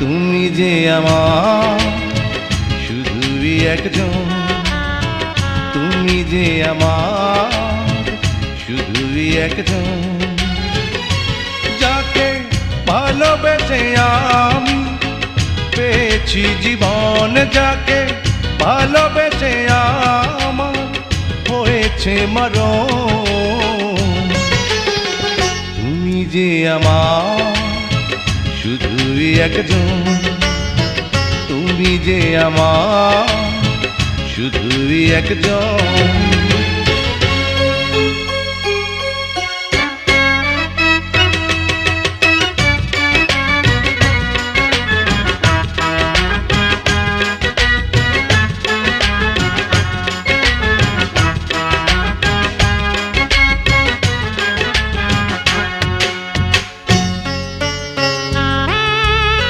তুমি যে আমার শুধুই একজন, তুমি যে আমার শুধুই একজন, যাকে ভালোবেসে আমি পেয়েছি জীবন, যাকে ভালোবেসে আমার হয়েছে মরণ। তুমি যে আমার শুধুই একজন, তুমি যে আমার শুধুই একজন।